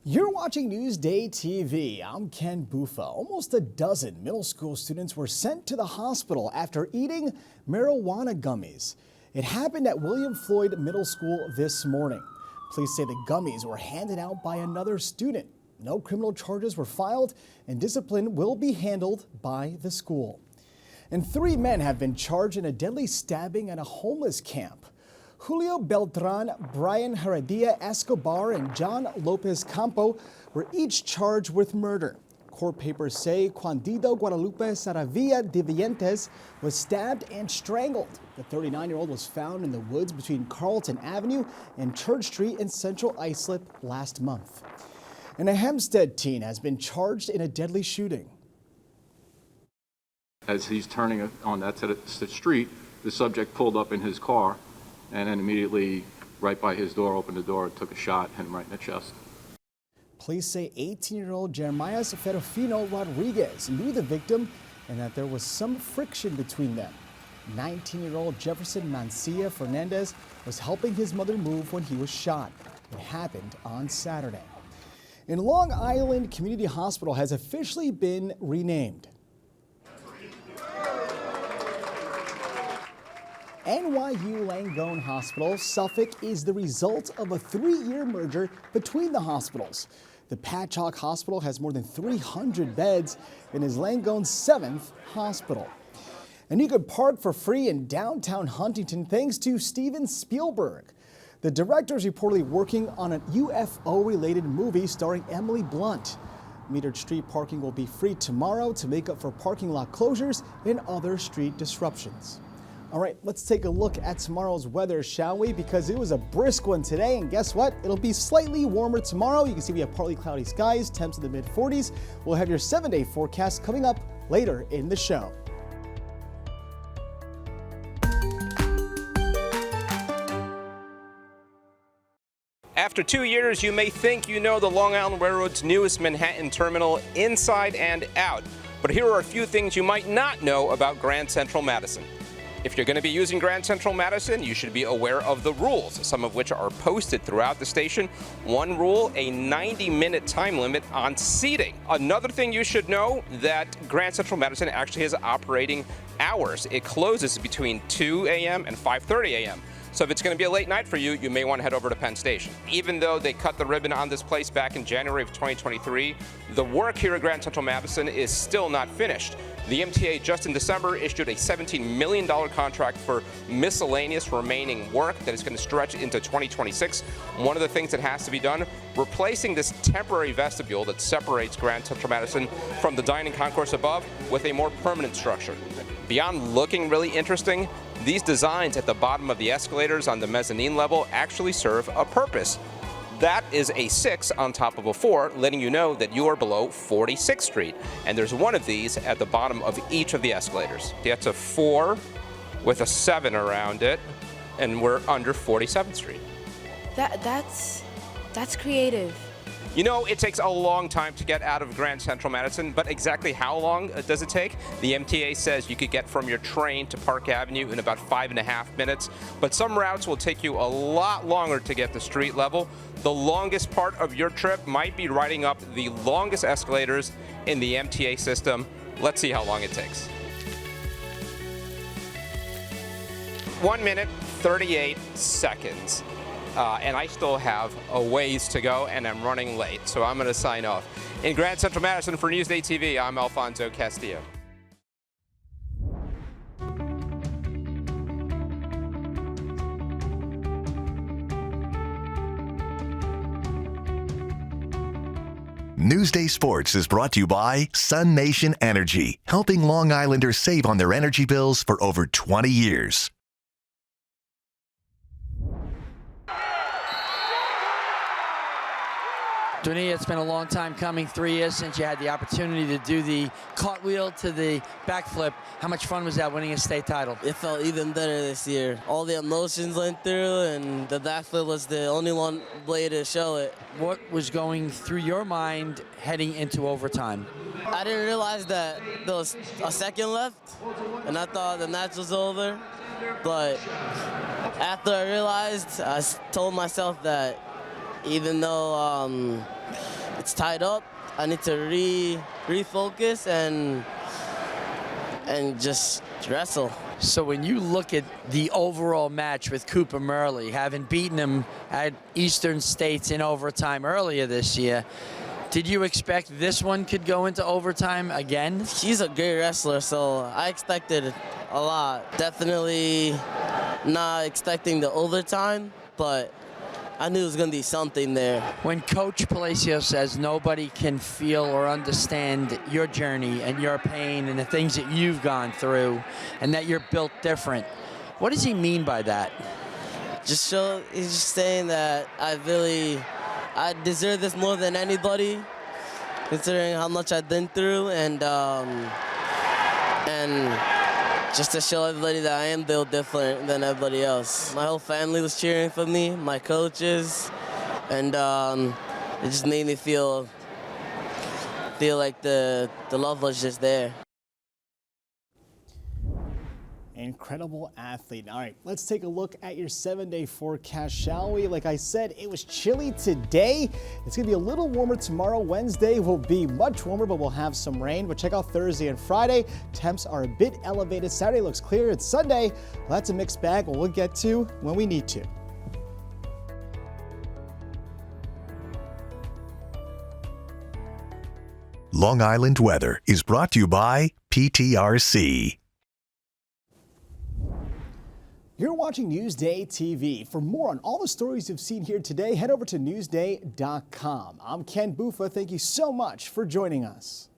You're watching Newsday TV. I'm Ken Bufa. Almost a dozen middle school students were sent to the hospital after eating marijuana gummies. It happened at William Floyd Middle School this morning. Police say the gummies were handed out by another student. No criminal charges were filed, and discipline will be handled by the school. And 3 men have been charged in a deadly stabbing at a homeless camp. Julio Beltran, Brian Heredia Escobar, and John Lopez Campo were each charged with murder. Court papers say Juanito Guadalupe Saravia de Vientes was stabbed and strangled. The 39-year-old was found in the woods between Carlton Avenue and Church Street in Central Islip last month. And a Hempstead teen has been charged in a deadly shooting. As he's turning on that side of the street, the subject pulled up in his car and then immediately right by his door, opened the door, took a shot, hit him right in the chest. Police say 18-year-old Jeremiah Ferrofino Rodriguez knew the victim and that there was some friction between them. 19-year-old Jefferson Mancia Fernandez was helping his mother move when he was shot. It happened on Saturday. And Long Island Community Hospital has officially been renamed. NYU Langone Hospital, Suffolk, is the result of a 3-year merger between the hospitals. The Patchogue Hospital has more than 300 beds and is Langone's 7th hospital. And you could park for free in downtown Huntington thanks to Steven Spielberg. The director is reportedly working on a UFO-related movie starring Emily Blunt. Metered street parking will be free tomorrow to make up for parking lot closures and other street disruptions. All right, let's take a look at tomorrow's weather, shall we? Because it was a brisk one today, and guess what? It'll be slightly warmer tomorrow. You can see we have partly cloudy skies, temps in the mid-40s. We'll have your 7-day forecast coming up later in the show. After 2 years, you may think you know the Long Island Railroad's newest Manhattan terminal inside and out. But here are a few things you might not know about Grand Central Madison. If you're going to be using Grand Central Madison, you should be aware of the rules, some of which are posted throughout the station. One rule, a 90-minute time limit on seating. Another thing you should know, that Grand Central Madison actually has operating hours. It closes between 2 a.m. and 5:30 a.m. So if it's going to be a late night for you, you may want to head over to Penn Station. Even though they cut the ribbon on this place back in January of 2023, the work here at Grand Central Madison is still not finished. The MTA just in December issued a $17 million contract for miscellaneous remaining work that is going to stretch into 2026. One of the things that has to be done, replacing this temporary vestibule that separates Grand Central Madison from the dining concourse above with a more permanent structure. Beyond looking really interesting, these designs at the bottom of the escalators on the mezzanine level actually serve a purpose. That is a 6 on top of a 4, letting you know that you are below 46th Street. And there's one of these at the bottom of each of the escalators. That's a 4 with a 7 around it, and we're under 47th Street. That's creative. You know, it takes a long time to get out of Grand Central Madison, but exactly how long does it take? The MTA says you could get from your train to Park Avenue in about 5.5 minutes, but some routes will take you a lot longer to get to street level. The longest part of your trip might be riding up the longest escalators in the MTA system. Let's see how long it takes. 1 minute, 38 seconds. And I still have a ways to go, and I'm running late, so I'm going to sign off. In Grand Central Madison for Newsday TV, I'm Alfonso Castillo. Newsday Sports is brought to you by Sun Nation Energy, helping Long Islanders save on their energy bills for over 20 years. Dunia, it's been a long time coming, 3 years since you had the opportunity to do the cartwheel to the backflip. How much fun was that winning a state title? It felt even better this year. All the emotions went through, and the backflip was the only one way to show it. What was going through your mind heading into overtime? I didn't realize that there was a second left, and I thought the match was over. But after I realized, I told myself that even though it's tied up, I need to refocus and just wrestle. So when you look at the overall match with Cooper Murley, having beaten him at Eastern States in overtime earlier this year, did you expect this one could go into overtime again? He's a great wrestler, so I expected a lot. Definitely not expecting the overtime, but I knew it was going to be something there. When Coach Palacio says nobody can feel or understand your journey and your pain and the things that you've gone through and that you're built different, what does he mean by that? He's just saying that I deserve this more than anybody, considering how much I've been through, and just to show everybody that I am built different than everybody else. My whole family was cheering for me, my coaches, and it just made me feel like the love was just there. Incredible athlete. All right, let's take a look at your 7-day forecast, shall we? Like I said, it was chilly today. It's going to be a little warmer tomorrow. Wednesday will be much warmer, but we'll have some rain. But check out Thursday and Friday. Temps are a bit elevated. Saturday looks clear. It's Sunday. Well, that's a mixed bag. We'll get to when we need to. Long Island weather is brought to you by PTRC. You're watching Newsday TV. For more on all the stories you've seen here today, head over to Newsday.com. I'm Ken Buffa. Thank you so much for joining us.